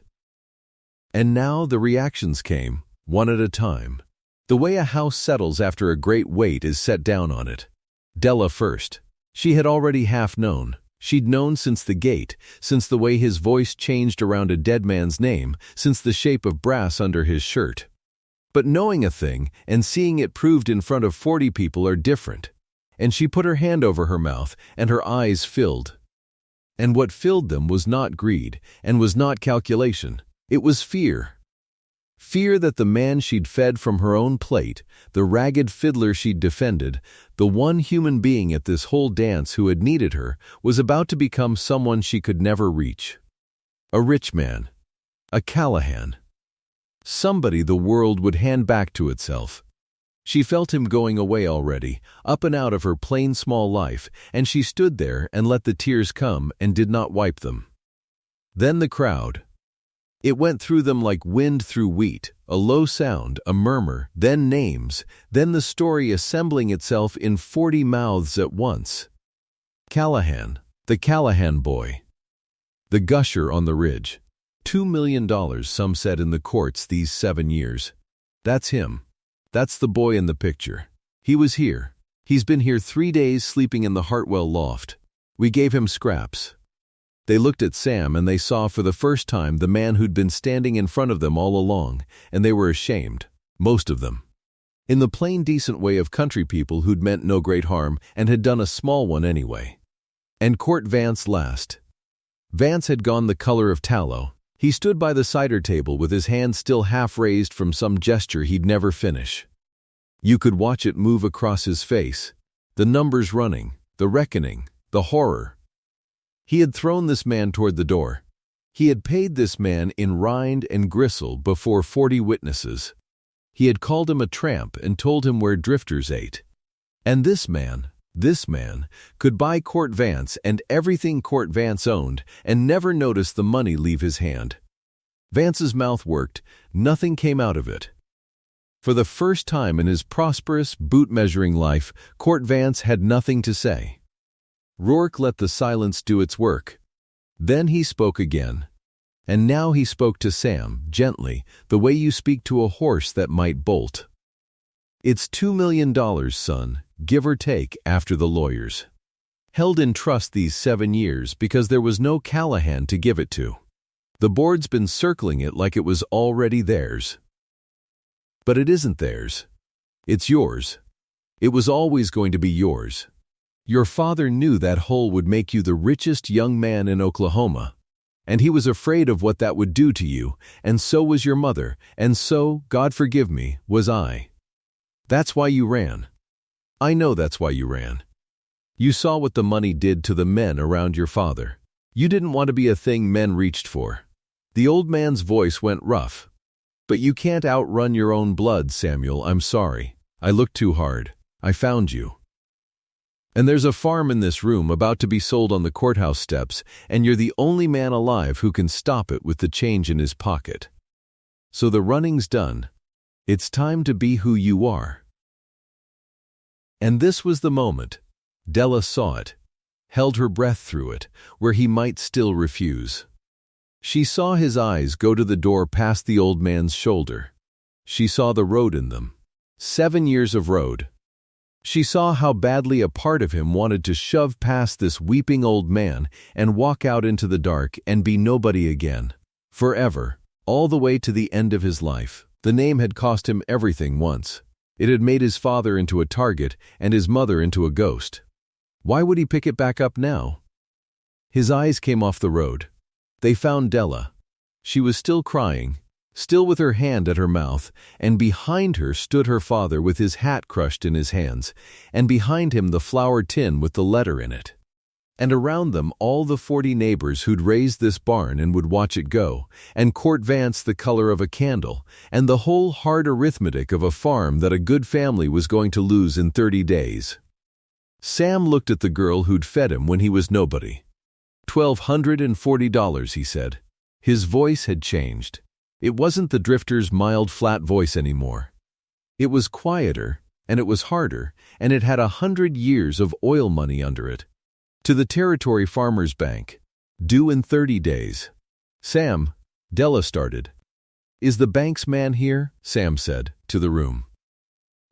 And now the reactions came, one at a time. The way a house settles after a great weight is set down on it. Della first. She had already half known. She'd known since the gate, since the way his voice changed around a dead man's name, since the shape of brass under his shirt. But knowing a thing and seeing it proved in front of 40 people are different. And she put her hand over her mouth, and her eyes filled. And what filled them was not greed, and was not calculation. It was fear. Fear that the man she'd fed from her own plate, the ragged fiddler she'd defended, the one human being at this whole dance who had needed her, was about to become someone she could never reach. A rich man. A Callahan. Somebody the world would hand back to itself. She felt him going away already, up and out of her plain small life, and she stood there and let the tears come and did not wipe them. Then the crowd. It went through them like wind through wheat, a low sound, a murmur, then names, then the story assembling itself in 40 mouths at once. Callahan, the Callahan boy. The gusher on the ridge. $2 million, some said in the courts these 7 years. That's him. That's the boy in the picture. He was here. He's been here 3 days sleeping in the Hartwell loft. We gave him scraps. They looked at Sam and they saw for the first time the man who'd been standing in front of them all along, and they were ashamed, most of them. in the plain decent way of country people who'd meant no great harm and had done a small one anyway. And court Vance last. Vance had gone the color of tallow. He stood by the cider table with his hand still half raised from some gesture he'd never finish. You could watch it move across his face, the numbers running, the reckoning, the horror. He had thrown this man toward the door. He had paid this man in rind and gristle before 40 witnesses. He had called him a tramp and told him where drifters ate. And this man, could buy Court Vance and everything Court Vance owned and never notice the money leave his hand. Vance's mouth worked, nothing came out of it. For the first time in his prosperous, boot-measuring life, Court Vance had nothing to say. Rourke let the silence do its work. Then he spoke again. And now he spoke to Sam, gently, the way you speak to a horse that might bolt. It's $2 million, son, give or take, after the lawyers. Held in trust these 7 years because there was no Callahan to give it to. The board's been circling it like it was already theirs. But it isn't theirs. It's yours. It was always going to be yours. Your father knew that hole would make you the richest young man in Oklahoma. And he was afraid of what that would do to you, and so was your mother, and so, God forgive me, was I. That's why you ran. I know that's why you ran. You saw what the money did to the men around your father. You didn't want to be a thing men reached for. The old man's voice went rough. But you can't outrun your own blood, Samuel, I'm sorry. I looked too hard. I found you. And there's a farm in this room about to be sold on the courthouse steps, and you're the only man alive who can stop it with the change in his pocket. So the running's done. It's time to be who you are. And this was the moment. Della saw it, held her breath through it, where he might still refuse. She saw his eyes go to the door past the old man's shoulder. She saw the road in them. 7 years of road. She saw how badly a part of him wanted to shove past this weeping old man and walk out into the dark and be nobody again. Forever, all the way to the end of his life. The name had cost him everything once. It had made his father into a target and his mother into a ghost. Why would he pick it back up now? His eyes came off the road. They found Della. She was still crying, still with her hand at her mouth, and behind her stood her father with his hat crushed in his hands, and behind him the flour tin with the letter in it. And around them all the 40 neighbors who'd raised this barn and would watch it go, and Court Vance the color of a candle, and the whole hard arithmetic of a farm that a good family was going to lose in 30 days. Sam looked at the girl who'd fed him when he was nobody. $1,240, he said. His voice had changed. It wasn't the drifter's mild, flat voice anymore. It was quieter, and it was harder, and it had 100 years of oil money under it. To the Territory Farmers Bank. Due in 30 days. Sam, Della started. Is the bank's man here? Sam said, to the room.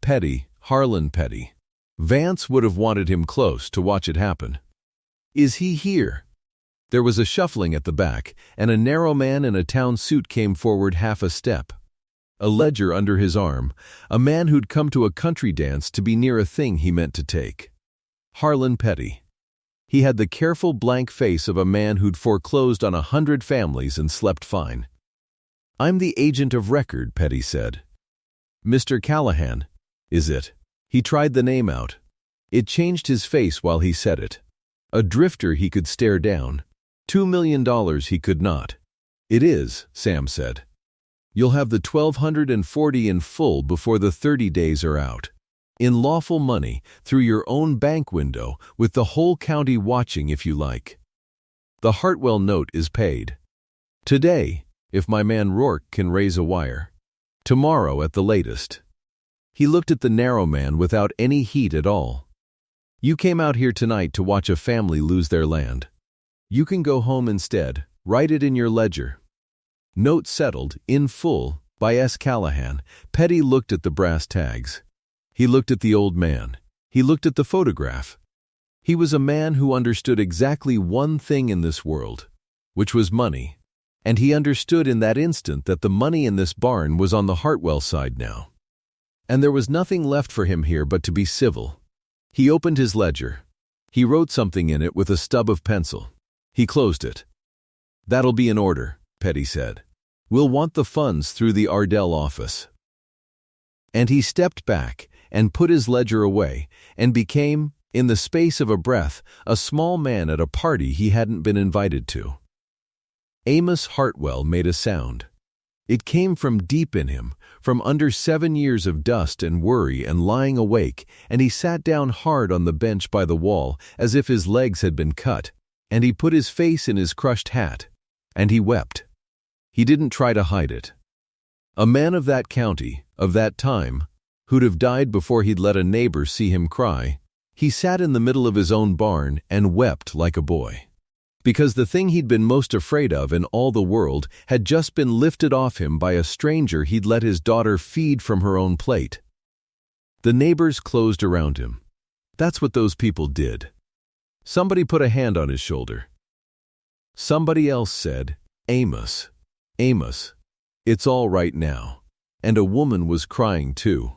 Petty, Harlan Petty. Vance would have wanted him close to watch it happen. Is he here? There was a shuffling at the back, and a narrow man in a town suit came forward half a step. A ledger under his arm, a man who'd come to a country dance to be near a thing he meant to take. Harlan Petty. He had the careful blank face of a man who'd foreclosed on 100 families and slept fine. I'm the agent of record, Petty said. Mr. Callahan, is it? He tried the name out. It changed his face while he said it. A drifter he could stare down. $2 million he could not. It is, Sam said. You'll have the $1,240 in full before the 30 days are out. In lawful money, through your own bank window, with the whole county watching if you like. The Hartwell note is paid. Today, if my man Rourke can raise a wire. Tomorrow at the latest. He looked at the narrow man without any heat at all. You came out here tonight to watch a family lose their land. You can go home instead. Write it in your ledger. Note settled, in full, by S. Callahan. Petty looked at the brass tags. He looked at the old man. He looked at the photograph. He was a man who understood exactly one thing in this world, which was money. And he understood in that instant that the money in this barn was on the Hartwell side now. And there was nothing left for him here but to be civil. He opened his ledger. He wrote something in it with a stub of pencil. He closed it. "That'll be in order," Petty said. "We'll want the funds through the Ardell office." And he stepped back and put his ledger away and became, in the space of a breath, a small man at a party he hadn't been invited to. Amos Hartwell made a sound. It came from deep in him, from under 7 years of dust and worry and lying awake, and he sat down hard on the bench by the wall as if his legs had been cut, and he put his face in his crushed hat, and he wept. He didn't try to hide it. A man of that county, of that time, who'd have died before he'd let a neighbor see him cry, he sat in the middle of his own barn and wept like a boy. Because the thing he'd been most afraid of in all the world had just been lifted off him by a stranger he'd let his daughter feed from her own plate. The neighbors closed around him. That's what those people did. Somebody put a hand on his shoulder. Somebody else said, "Amos, Amos, it's all right now." And a woman was crying too.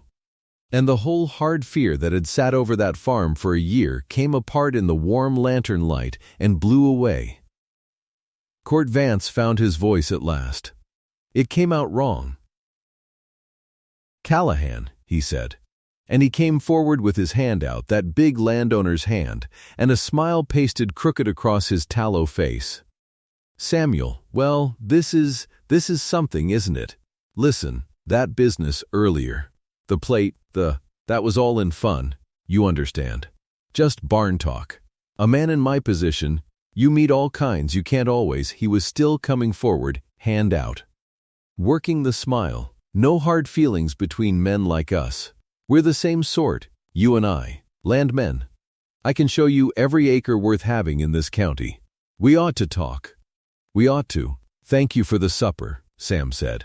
And the whole hard fear that had sat over that farm for a year came apart in the warm lantern light and blew away. Court Vance found his voice at last. It came out wrong. "Callahan," he said. And he came forward with his hand out, that big landowner's hand, and a smile pasted crooked across his tallow face. "Samuel, well, this is something, isn't it? Listen, that business earlier. The plate, that was all in fun, you understand. Just barn talk. A man in my position, you meet all kinds, you can't always." He was still coming forward, hand out. "Working the smile. No hard feelings between men like us. We're the same sort, you and I, landmen. I can show you every acre worth having in this county. We ought to talk. We ought to." "Thank you for the supper," Sam said.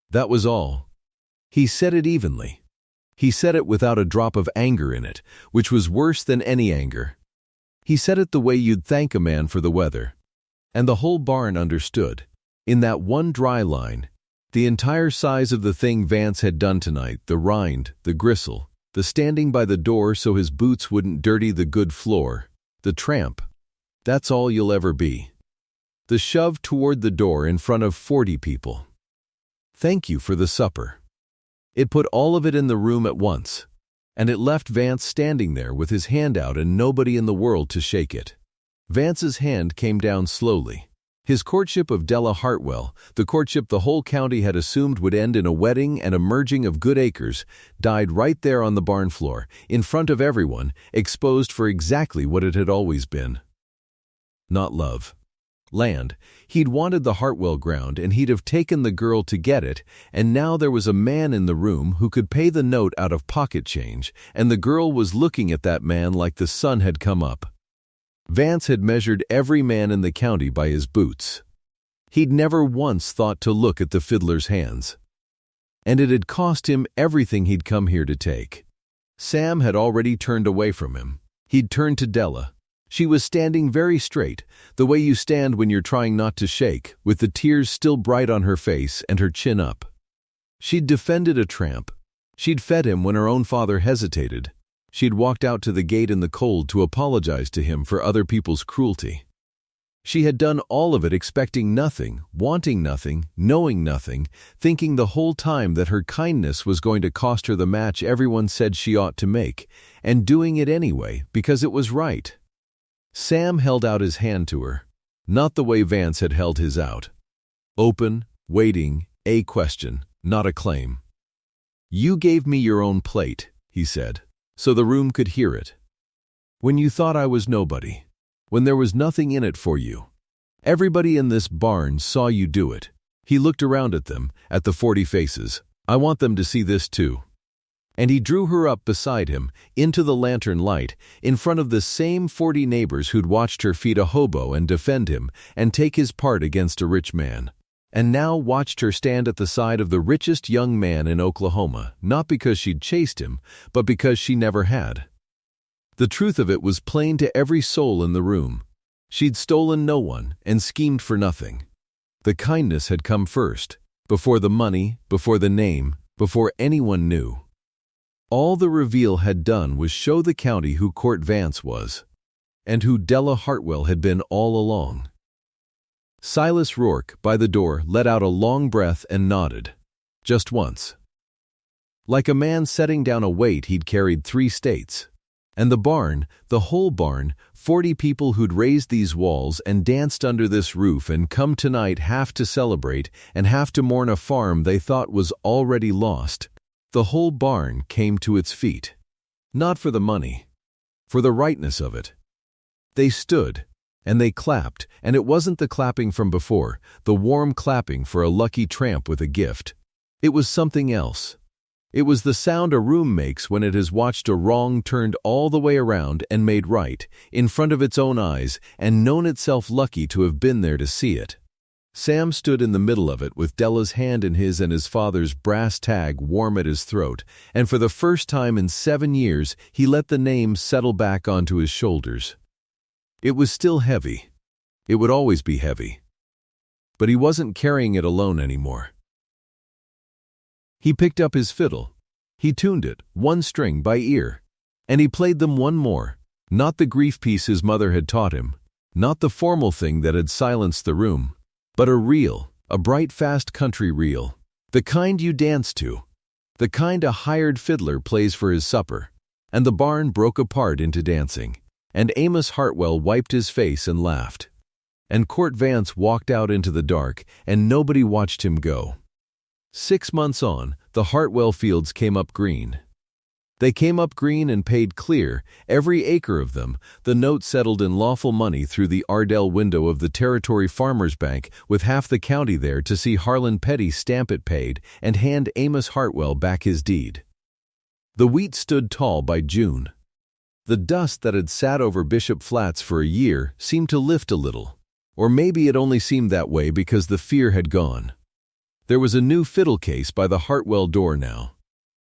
That was all. He said it evenly. He said it without a drop of anger in it, which was worse than any anger. He said it the way you'd thank a man for the weather. And the whole barn understood. In that one dry line, the entire size of the thing Vance had done tonight, the rind, the gristle, the standing by the door so his boots wouldn't dirty the good floor, the tramp. That's all you'll ever be. The shove toward the door in front of 40 people. Thank you for the supper. It put all of it in the room at once, and it left Vance standing there with his hand out and nobody in the world to shake it. Vance's hand came down slowly. His courtship of Della Hartwell, the courtship the whole county had assumed would end in a wedding and a merging of good acres, died right there on the barn floor, in front of everyone, exposed for exactly what it had always been. Not love. Land. He'd wanted the Hartwell ground and he'd have taken the girl to get it, and now there was a man in the room who could pay the note out of pocket change, and the girl was looking at that man like the sun had come up. Vance had measured every man in the county by his boots. He'd never once thought to look at the fiddler's hands. And it had cost him everything he'd come here to take. Sam had already turned away from him. He'd turned to Della. She was standing very straight, the way you stand when you're trying not to shake, with the tears still bright on her face and her chin up. She'd defended a tramp. She'd fed him when her own father hesitated. She'd walked out to the gate in the cold to apologize to him for other people's cruelty. She had done all of it expecting nothing, wanting nothing, knowing nothing, thinking the whole time that her kindness was going to cost her the match everyone said she ought to make, and doing it anyway because it was right. Sam held out his hand to her, not the way Vance had held his out. Open, waiting, a question, not a claim. "You gave me your own plate," he said, "so the room could hear it. When you thought I was nobody, when there was nothing in it for you. Everybody in this barn saw you do it." He looked around at them, at the 40 faces. "I want them to see this too." And he drew her up beside him, into the lantern light, in front of the same 40 neighbors who'd watched her feed a hobo and defend him and take his part against a rich man, and now watched her stand at the side of the richest young man in Oklahoma, not because she'd chased him, but because she never had. The truth of it was plain to every soul in the room. She'd stolen no one and schemed for nothing. The kindness had come first, before the money, before the name, before anyone knew. All the reveal had done was show the county who Court Vance was, and who Della Hartwell had been all along. Silas Rourke, by the door, let out a long breath and nodded. Just once. Like a man setting down a weight he'd carried 3 states. And the barn, the whole barn, 40 people who'd raised these walls and danced under this roof and come tonight half to celebrate and half to mourn a farm they thought was already lost. The whole barn came to its feet. Not for the money. For the rightness of it. They stood. And they clapped, and it wasn't the clapping from before, the warm clapping for a lucky tramp with a gift. It was something else. It was the sound a room makes when it has watched a wrong turned all the way around and made right, in front of its own eyes, and known itself lucky to have been there to see it. Sam stood in the middle of it with Della's hand in his and his father's brass tag warm at his throat, and for the first time in 7 years he let the name settle back onto his shoulders. It was still heavy. It would always be heavy. But he wasn't carrying it alone anymore. He picked up his fiddle. He tuned it, 1 string by ear. And he played them one more, not the grief piece his mother had taught him, not the formal thing that had silenced the room, but a reel, a bright fast country reel, the kind you dance to, the kind a hired fiddler plays for his supper. And the barn broke apart into dancing. And Amos Hartwell wiped his face and laughed. And Court Vance walked out into the dark, and nobody watched him go. 6 months on, the Hartwell fields came up green. They came up green and paid clear, every acre of them, the note settled in lawful money through the Ardell window of the Territory Farmers Bank, with half the county there to see Harlan Petty stamp it paid and hand Amos Hartwell back his deed. The wheat stood tall by June. The dust that had sat over Bishop Flats for a year seemed to lift a little, or maybe it only seemed that way because the fear had gone. There was a new fiddle case by the Hartwell door now.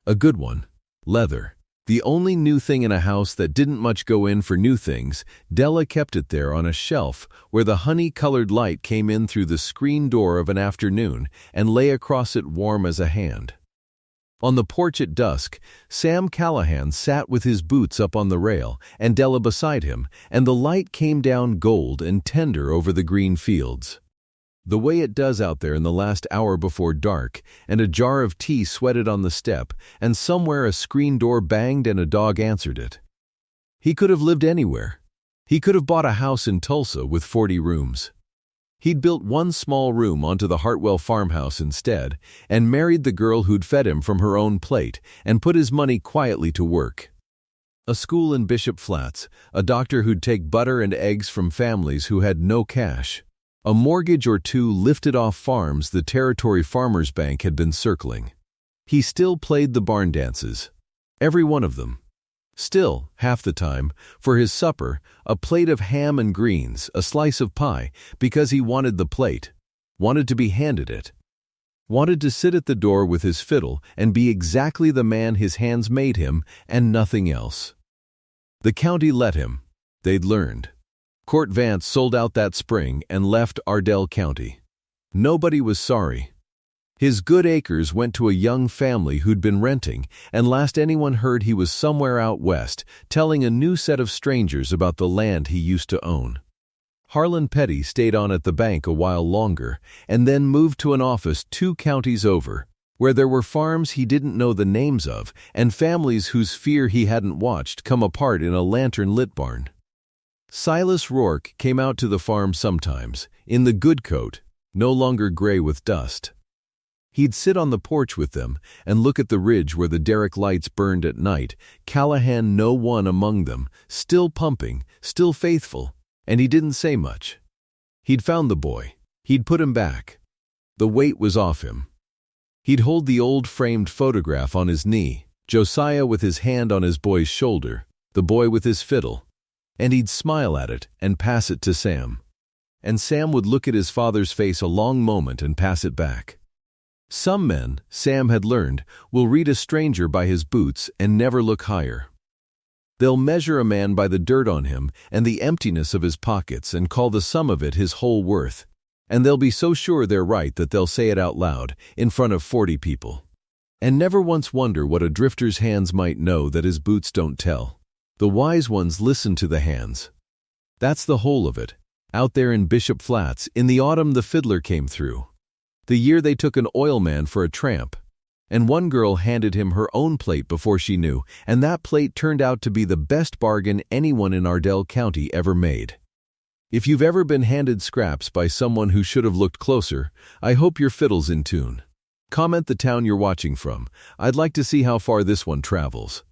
A good one. Leather. The only new thing in a house that didn't much go in for new things. Della kept it there on a shelf where the honey-colored light came in through the screen door of an afternoon and lay across it warm as a hand. On the porch at dusk, Sam Callahan sat with his boots up on the rail and Della beside him, and the light came down gold and tender over the green fields. The way it does out there in the last hour before dark, and a jar of tea sweated on the step, and somewhere a screen door banged and a dog answered it. He could have lived anywhere. He could have bought a house in Tulsa with 40 rooms. He'd built 1 small room onto the Hartwell farmhouse instead, and married the girl who'd fed him from her own plate, and put his money quietly to work. A school in Bishop Flats, a doctor who'd take butter and eggs from families who had no cash, a mortgage or 2 lifted off farms the Territory Farmers Bank had been circling. He still played the barn dances. Every one of them. Still, half the time, for his supper, a plate of ham and greens, a slice of pie, because he wanted the plate, wanted to be handed it, wanted to sit at the door with his fiddle and be exactly the man his hands made him and nothing else. The county let him. They'd learned. Court Vance sold out that spring and left Ardell County. Nobody was sorry. His good acres went to a young family who'd been renting, and last anyone heard he was somewhere out west, telling a new set of strangers about the land he used to own. Harlan Petty stayed on at the bank a while longer, and then moved to an office 2 counties over, where there were farms he didn't know the names of, and families whose fear he hadn't watched come apart in a lantern-lit barn. Silas Rourke came out to the farm sometimes, in the good coat, no longer gray with dust. He'd sit on the porch with them and look at the ridge where the derrick lights burned at night, Callahan no one among them, still pumping, still faithful, and he didn't say much. He'd found the boy. He'd put him back. The weight was off him. He'd hold the old framed photograph on his knee, Josiah with his hand on his boy's shoulder, the boy with his fiddle, and he'd smile at it and pass it to Sam. And Sam would look at his father's face a long moment and pass it back. Some men, Sam had learned, will read a stranger by his boots and never look higher. They'll measure a man by the dirt on him and the emptiness of his pockets and call the sum of it his whole worth. And they'll be so sure they're right that they'll say it out loud, in front of 40 people. And never once wonder what a drifter's hands might know that his boots don't tell. The wise ones listen to the hands. That's the whole of it. Out there in Bishop Flats, in the autumn the fiddler came through. The year they took an oilman for a tramp. And one girl handed him her own plate before she knew, and that plate turned out to be the best bargain anyone in Ardell County ever made. If you've ever been handed scraps by someone who should have looked closer, I hope your fiddle's in tune. Comment the town you're watching from. I'd like to see how far this one travels.